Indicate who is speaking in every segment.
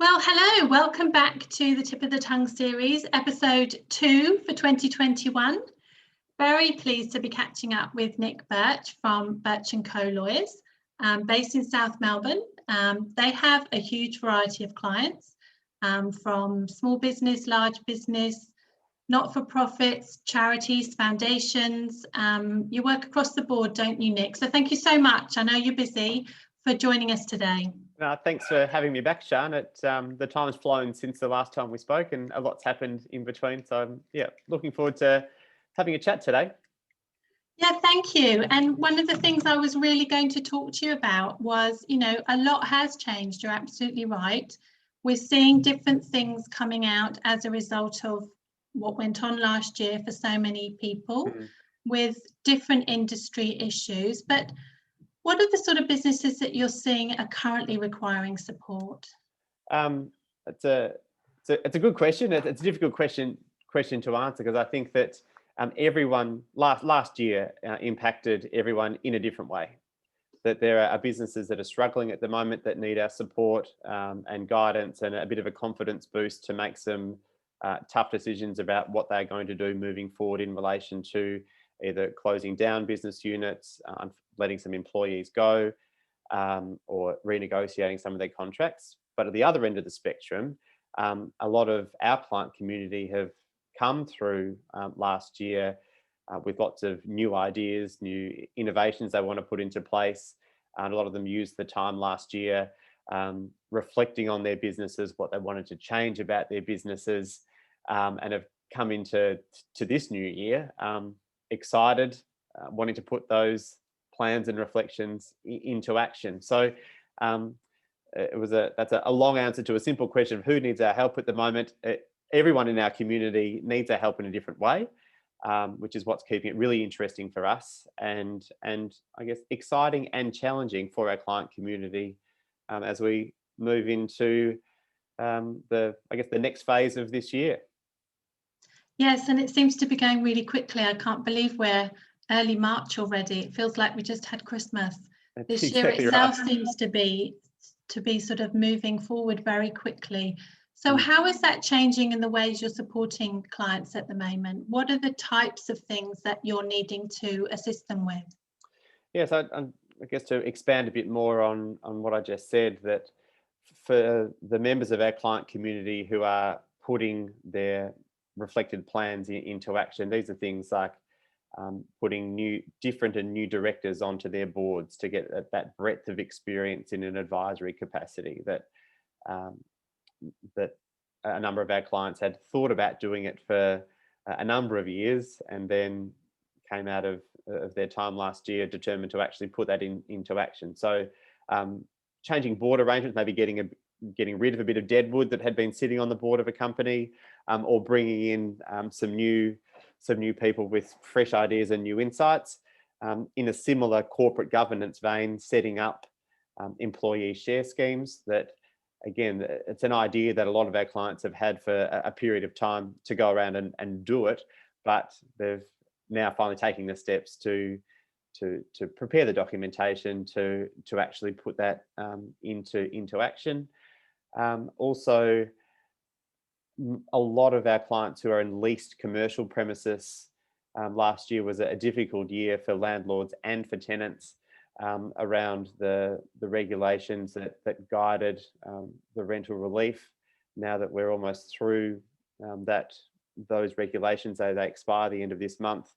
Speaker 1: Well, hello, welcome back to the Tip of the Tongue series, episode 2 for 2021. Very pleased to be catching up with Nick Burch from Burch & Co Lawyers, based in South Melbourne. They have a huge variety of clients, from small business, large business, not-for-profits, charities, foundations. You work across the board, don't you, Nick? So thank you so much. I know you're busy, for joining us today.
Speaker 2: Thanks for having me back, Sian. The time's flown since the last time we spoke and a lot's happened in between. So I'm looking forward to having a chat today.
Speaker 1: Yeah, thank you. And one of the things I was really going to talk to you about was, a lot has changed. You're absolutely right. We're seeing different things coming out as a result of what went on last year for so many people with different industry issues. But what are the sort of businesses that you're seeing are currently requiring support?
Speaker 2: It's a good question. It's a difficult question to answer because I think that everyone last year impacted everyone in a different way. That there are businesses that are struggling at the moment that need our support and guidance and a bit of a confidence boost to make some tough decisions about what they're going to do moving forward in relation to either closing down business units, letting some employees go, or renegotiating some of their contracts. But at the other end of the spectrum, a lot of our client community have come through last year with lots of new ideas, new innovations they want to put into place. And a lot of them used the time last year reflecting on their businesses, what they wanted to change about their businesses, and have come into this new year excited, wanting to put those plans and reflections into action. So that's a long answer to a simple question of who needs our help at the moment. Everyone in our community needs our help in a different way, which is what's keeping it really interesting for us and I guess exciting and challenging for our client community as we move into the next phase of this year.
Speaker 1: Yes, and it seems to be going really quickly. I can't believe we're early March already. It feels like we just had Christmas. This year itself seems to be sort of moving forward very quickly. So how is that changing in the ways you're supporting clients at the moment? What are the types of things that you're needing to assist them with?
Speaker 2: Yes, I guess to expand a bit more on what I just said, that for the members of our client community who are putting their reflected plans into action, these are things like putting different and new directors onto their boards to get that breadth of experience in an advisory capacity that a number of our clients had thought about doing it for a number of years and then came out of their time last year determined to actually put that into action. So changing board arrangements, maybe getting rid of a bit of deadwood that had been sitting on the board of a company, or bringing in some new people with fresh ideas and new insights. In a similar corporate governance vein, setting up employee share schemes that, again, it's an idea that a lot of our clients have had for a period of time to go around and do it, but they've now finally taking the steps to prepare the documentation to actually put that into action. Also, a lot of our clients who are in leased commercial premises, last year was a difficult year for landlords and for tenants around the regulations that guided the rental relief. Now that we're almost through those regulations, they expire the end of this month.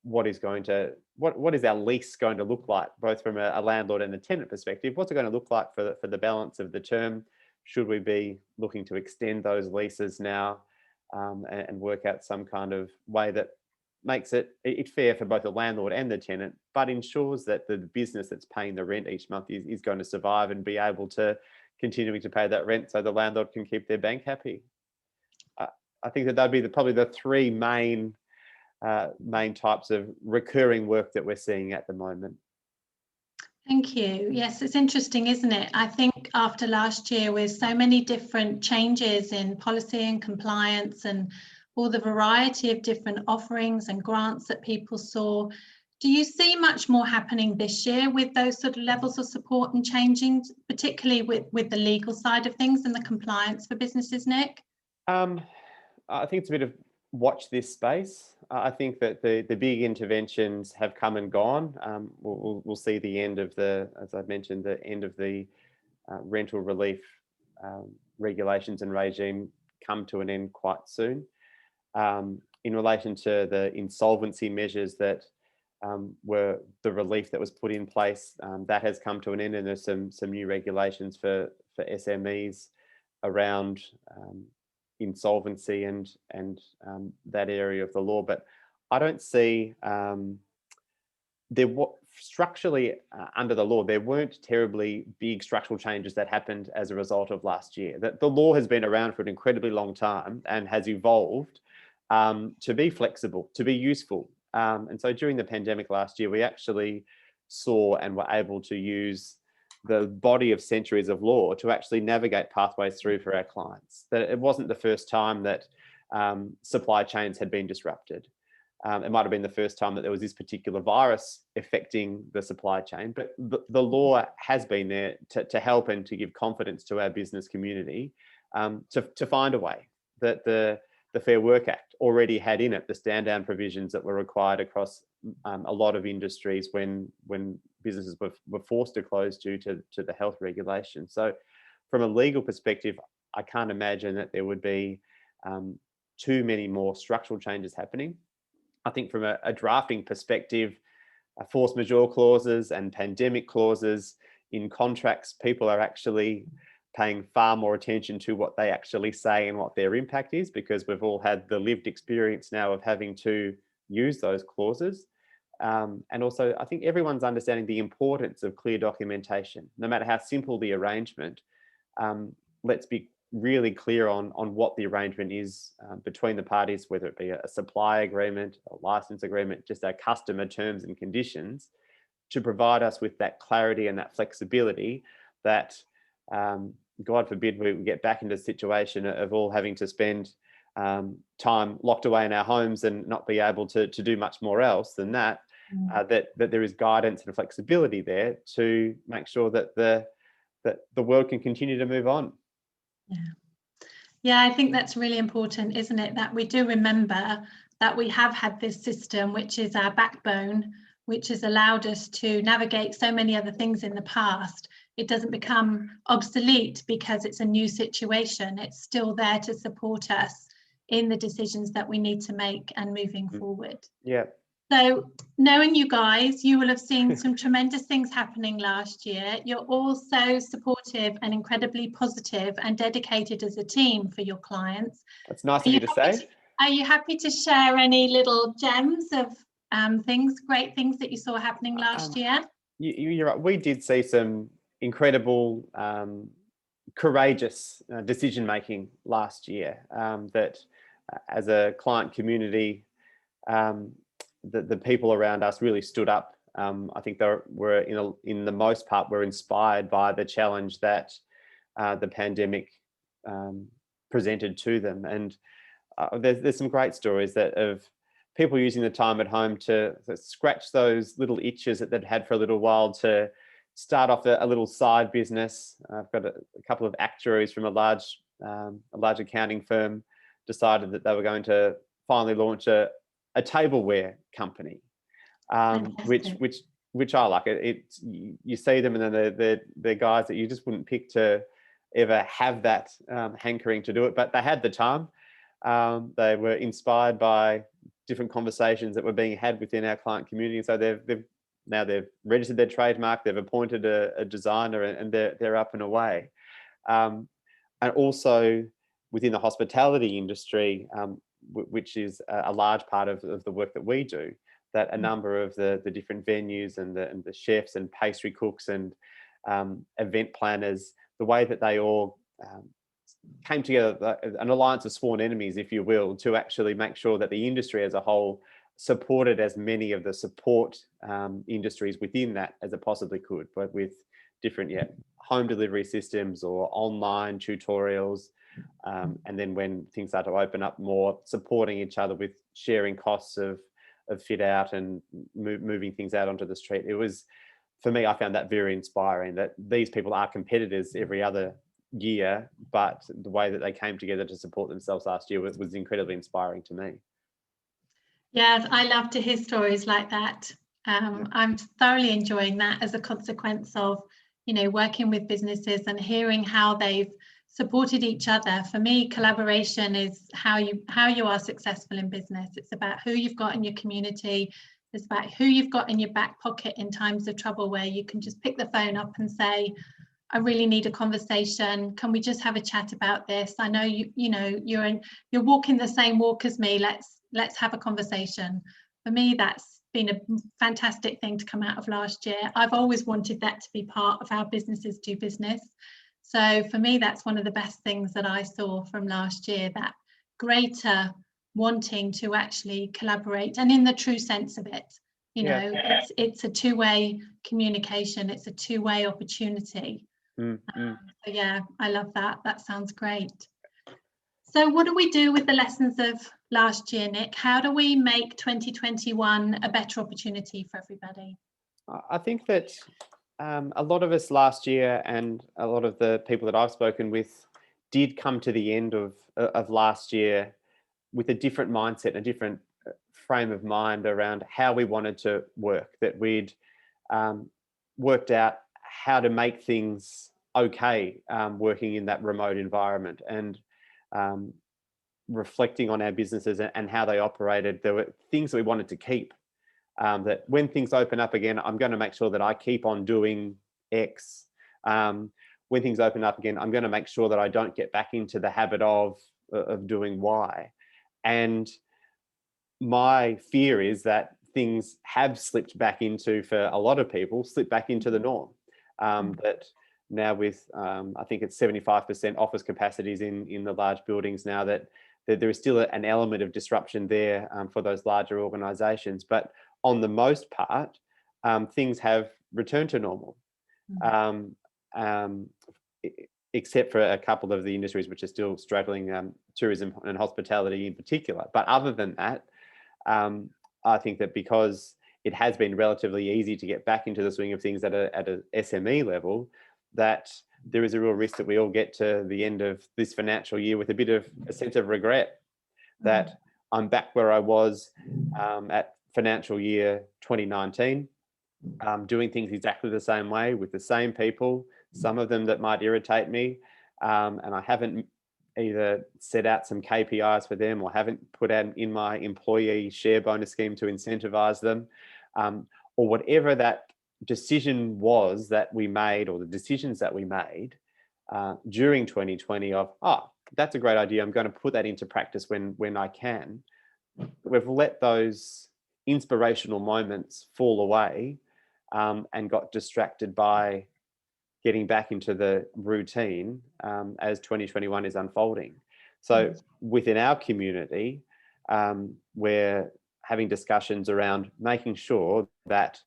Speaker 2: What is our lease going to look like, both from a landlord and a tenant perspective? What's it going to look like for the balance of the term? Should we be looking to extend those leases now and work out some kind of way that makes it fair for both the landlord and the tenant, but ensures that the business that's paying the rent each month is going to survive and be able to continuing to pay that rent so the landlord can keep their bank happy? I think that'd be probably the three main types of recurring work that we're seeing at the moment.
Speaker 1: Thank you. Yes, it's interesting, isn't it? I think after last year with so many different changes in policy and compliance and all the variety of different offerings and grants that people saw, Do you see much more happening this year with those sort of levels of support and changing, particularly with the legal side of things and the compliance for businesses, Nick?
Speaker 2: I think it's a bit of watch this space. I think that the big interventions have come and gone. We'll see the end of as I mentioned, the end of the rental relief regulations and regime come to an end quite soon. In relation to the insolvency measures that were the relief that was put in place, that has come to an end, and there's some new regulations for SMEs around insolvency and that area of the law. But I don't see structurally under the law, there weren't terribly big structural changes that happened as a result of last year. That the law has been around for an incredibly long time and has evolved to be flexible, to be useful. And so during the pandemic last year, we actually saw and were able to use the body of centuries of law to actually navigate pathways through for our clients. That it wasn't the first time that supply chains had been disrupted. It might have been the first time that there was this particular virus affecting the supply chain, but the law has been there to help and to give confidence to our business community to find a way. That the Fair Work Act already had in it the stand down provisions that were required across a lot of industries when businesses were forced to close due to the health regulations. So from a legal perspective, I can't imagine that there would be too many more structural changes happening. I think from a drafting perspective, force majeure clauses and pandemic clauses in contracts, people are actually paying far more attention to what they actually say and what their impact is, because we've all had the lived experience now of having to use those clauses. And also, I think everyone's understanding the importance of clear documentation. No matter how simple the arrangement, let's be really clear on what the arrangement is between the parties, whether it be a supply agreement, a license agreement, just our customer terms and conditions, to provide us with that clarity and that flexibility that, God forbid, we get back into a situation of all having to spend time locked away in our homes and not be able to do much more else than that. That there is guidance and flexibility there to make sure that the world can continue to move on.
Speaker 1: Yeah, I think that's really important, isn't it? That we do remember that we have had this system, which is our backbone, which has allowed us to navigate so many other things in the past. It doesn't become obsolete because it's a new situation. It's still there to support us in the decisions that we need to make and moving forward.
Speaker 2: Yeah.
Speaker 1: So knowing you guys, you will have seen some tremendous things happening last year. You're all so supportive and incredibly positive and dedicated as a team for your clients.
Speaker 2: That's nice of you to say.
Speaker 1: Are you happy to share any little gems of great things that you saw happening last year?
Speaker 2: You're right. We did see some incredible, courageous decision-making last year that as a client community, the people around us really stood up. I think they were, in the most part, were inspired by the challenge that the pandemic presented to them. And there's some great stories of people using the time at home to scratch those little itches that they'd had for a little while, to start off a little side business. I've got a couple of actuaries from a large accounting firm decided that they were going to finally launch a tableware company, which I like. You see them, and then they're guys that you just wouldn't pick to ever have that hankering to do it, but they had the time. They were inspired by different conversations that were being had within our client community. So they've registered their trademark, they've appointed a designer, and they're up and away. And also within the hospitality industry, which is a large part of the work that we do, that a number of the different venues and the chefs and pastry cooks and event planners, the way that they all came together, an alliance of sworn enemies, if you will, to actually make sure that the industry as a whole supported as many of the support industries within that as it possibly could, but with different home delivery systems or online tutorials. And then when things start to open up more, supporting each other with sharing costs of fit out and moving things out onto the street. It was, for me, I found that very inspiring, that these people are competitors every other year, but the way that they came together to support themselves last year was incredibly inspiring to me.
Speaker 1: Yeah, I love to hear stories like that. I'm thoroughly enjoying that as a consequence of, working with businesses and hearing how they've supported each other. For me, collaboration is how you are successful in business. It's about who you've got in your community. It's about who you've got in your back pocket in times of trouble, where you can just pick the phone up and say, I really need a conversation. Can we just have a chat about this? I know you're walking the same walk as me. Let's have a conversation. For me, that's been a fantastic thing to come out of last year. I've always wanted that to be part of how businesses do business. So for me, that's one of the best things that I saw from last year, that greater wanting to actually collaborate, and in the true sense of it. It's a two-way communication. It's a two-way opportunity. So yeah, I love that. That sounds great. So what do we do with the lessons of last year, Nich? How do we make 2021 a better opportunity for everybody?
Speaker 2: I think that a lot of us last year, and a lot of the people that I've spoken with, did come to the end of last year with a different mindset, a different frame of mind around how we wanted to work, that we'd worked out how to make things okay working in that remote environment, and reflecting on our businesses and how they operated. There were things that we wanted to keep, that when things open up again, I'm going to make sure that I keep on doing X. When things open up again, I'm going to make sure that I don't get back into the habit of doing Y. And my fear is that things have slipped back into, for a lot of people, slipped back into the norm. That now with, I think it's 75% office capacities in the large buildings now, that there is still an element of disruption there for those larger organisations. But on the most part, things have returned to normal, except for a couple of the industries which are still struggling, tourism and hospitality in particular. But other than that, I think that because it has been relatively easy to get back into the swing of things at a SME level, that there is a real risk that we all get to the end of this financial year with a bit of a sense of regret, that I'm back where I was at financial year 2019, doing things exactly the same way with the same people, some of them that might irritate me, and I haven't either set out some KPIs for them or haven't put out in my employee share bonus scheme to incentivize them, or whatever that decision was that we made, or the decisions that we made during 2020 of, that's a great idea, I'm going to put that into practice when I can. We've let those inspirational moments fall away and got distracted by getting back into the routine as 2021 is unfolding. So within our community, we're having discussions around making sure that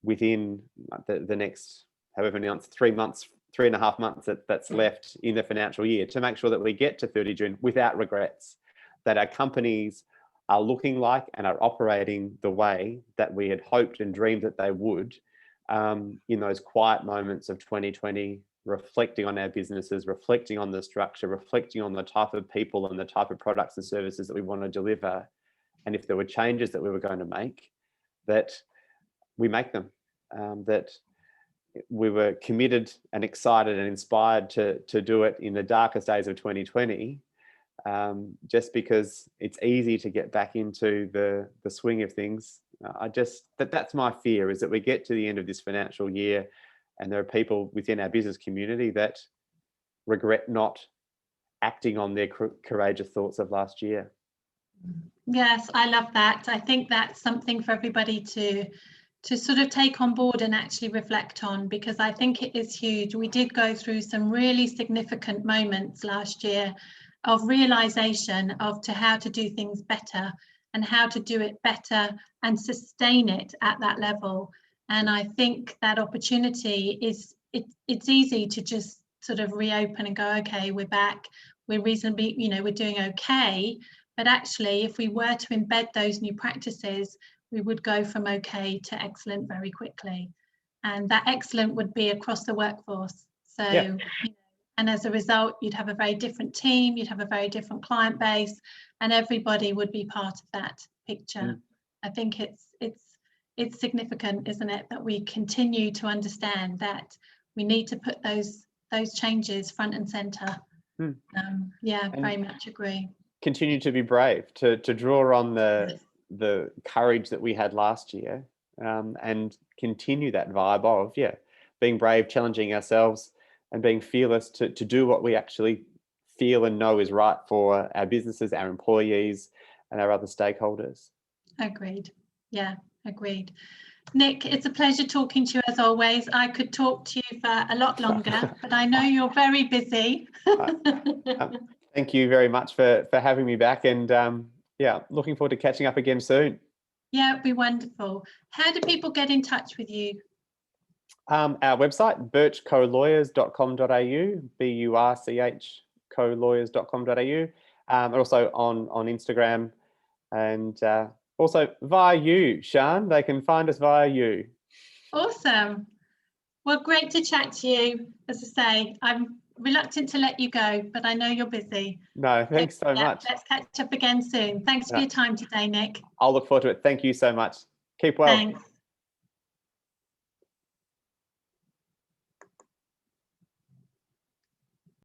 Speaker 2: within the next, however many months, 3 months, 3.5 months that's left in the financial year, to make sure that we get to 30 June without regrets, that our companies are looking like and are operating the way that we had hoped and dreamed that they would in those quiet moments of 2020, reflecting on our businesses, reflecting on the structure, reflecting on the type of people and the type of products and services that we want to deliver. And if there were changes that we were going to make, that we make them, that we were committed and excited and inspired to do it in the darkest days of 2020, just because it's easy to get back into the swing of things. That's my fear, is that we get to the end of this financial year and there are people within our business community that regret not acting on their courageous thoughts of last year.
Speaker 1: Yes, I love that. I think that's something for everybody to sort of take on board and actually reflect on, because I think it is huge. We did go through some really significant moments last year of realization of how to do things better and how to do it better and sustain it at that level. And I think that opportunity it's easy to just sort of reopen and go, okay, we're back, we're reasonably, we're doing okay, But actually, if we were to embed those new practices, we would go from okay to excellent very quickly. And that excellent would be across the workforce. So,
Speaker 2: Yeah.
Speaker 1: and as a result, you'd have a very different team, you'd have a very different client base, and everybody would be part of that picture. I think it's significant, isn't it, that we continue to understand that we need to put those changes front and center. Yeah,
Speaker 2: and
Speaker 1: very much agree.
Speaker 2: Continue to be brave, to draw on the courage that we had last year, and continue that vibe of being brave, challenging ourselves, and being fearless to do what we actually feel and know is right for our businesses, our employees, and our other stakeholders.
Speaker 1: Agreed. Yeah, agreed. Nich, it's a pleasure talking to you as always. I could talk to you for a lot longer, but I know you're very busy.
Speaker 2: Thank you very much for having me back, and looking forward to catching up again soon.
Speaker 1: Yeah, it'd be wonderful. How do people get in touch with you?
Speaker 2: Our website, burchcolawyers.com.au, BURCH colawyers.com.au, and also on Instagram, and also via you, Sian. They can find us via you.
Speaker 1: Awesome. Well, great to chat to you. As I say, I'm reluctant to let you go, but I know you're busy.
Speaker 2: No, thanks so much.
Speaker 1: Let's catch up again soon. Thanks for your time today, Nich.
Speaker 2: I'll look forward to it. Thank you so much. Keep well.
Speaker 1: Thanks.